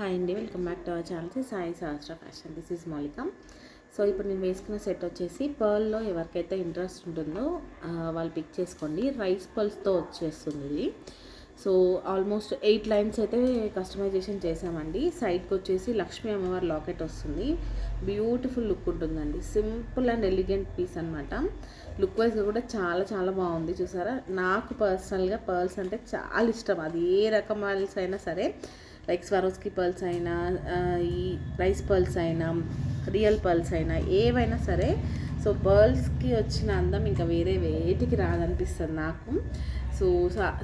Hi అండి, welcome back to our channel Sai Sahasra fashion. This is మౌలిక. So ఇప్పుడు నేను వేసుకున్న సెట్ వచ్చేసి పర్ల్లో ఎవరికైతే ఇంట్రెస్ట్ ఉంటుందో వాళ్ళు పిక్ చేసుకోండి. రైస్ పర్ల్స్తో వచ్చేస్తుంది ఇది. సో ఆల్మోస్ట్ 8 లైన్స్ అయితే కస్టమైజేషన్ చేసామండి. సైడ్కి వచ్చేసి లక్ష్మీ అమ్మవారి లాకెట్ వస్తుంది. బ్యూటిఫుల్ లుక్ ఉంటుందండి. సింపుల్ అండ్ ఎలిగెంట్ పీస్ అనమాట. లుక్ వైజ్గా కూడా చాలా చాలా బాగుంది. చూసారా, నాకు పర్సనల్గా పర్ల్స్ అంటే చాలా ఇష్టం. అది ఏ రకం పర్ల్స్ అయినా సరే, లైక్ స్వరోస్కి పర్ల్స్ అయినా, ఈ రైస్ పర్ల్స్ అయినా, రియల్ పర్ల్స్ అయినా, ఏవైనా సరే. సో పర్ల్స్కి వచ్చిన అందం ఇంకా వేరే వేటికి రాదనిపిస్తుంది నాకు. సో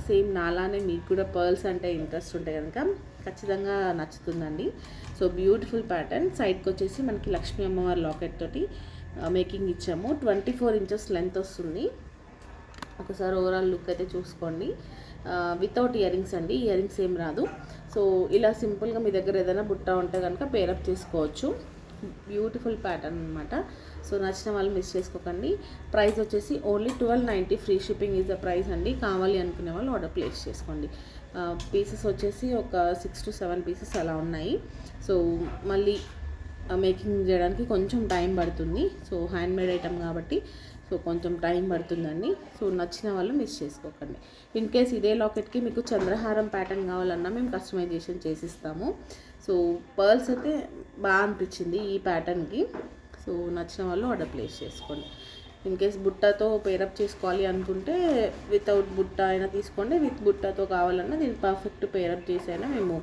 సేమ్ నాలానే మీకు కూడా పర్ల్స్ అంటే ఇంట్రెస్ట్ ఉంటే కనుక ఖచ్చితంగా నచ్చుతుందండి. So beautiful pattern. సైడ్కి వచ్చేసి మనకి లక్ష్మీ అమ్మవారి లాకెట్ తోటి మేకింగ్ ఇచ్చాము. 24 ఇంచెస్ లెంత్ వస్తుంది. ఒకసారి ఓవరాల్ లుక్ అయితే చూసుకోండి. వితౌట్ ఇయర్ రింగ్స్ అండి, ఇయర్ రింగ్స్ ఏం రాదు. సో ఇలా సింపుల్గా మీ దగ్గర ఏదైనా బుట్ట ఉంటే కనుక పేరప్ చేసుకోవచ్చు. బ్యూటిఫుల్ ప్యాటర్న్ అనమాట. సో నచ్చిన వాళ్ళు మిస్ చేసుకోకండి. ప్రైస్ వచ్చేసి only 1290, free shipping is the price అండి. కావాలి అనుకునే వాళ్ళు ఆర్డర్ ప్లేస్ చేసుకోండి. పీసెస్ వచ్చేసి ఒక 6 to 7 పీసెస్ అలా ఉన్నాయి. సో మళ్ళీ మేకింగ్ చేయడానికి కొంచెం టైం పడుతుంది. సో హ్యాండ్మేడ్ ఐటమ్ కాబట్టి సో కొంచెం టైం పడుతుందండి. సో నచ్చిన వాళ్ళు మిస్ చేసుకోకండి. ఇన్ కేస్ ఇదే లాకెట్కి మీకు చంద్రహారం ప్యాటర్న్ కావాలన్నా మేము కస్టమైజేషన్ చేసిస్తాము. సో పర్ల్స్ అయితే బాగా అనిపించింది ఈ ప్యాటర్న్కి. సో నచ్చిన వాళ్ళు ఆర్డర్ ప్లేస్ చేసుకోండి. ఇన్ కేస్ బుట్టతో పేరప్ చేసుకోవాలి అనుకుంటే వితౌట్ బుట్ట అయినా తీసుకోండి. విత్ బుట్టతో కావాలన్నా దీన్ని పర్ఫెక్ట్ పేరప్ చేసి అయినా మేము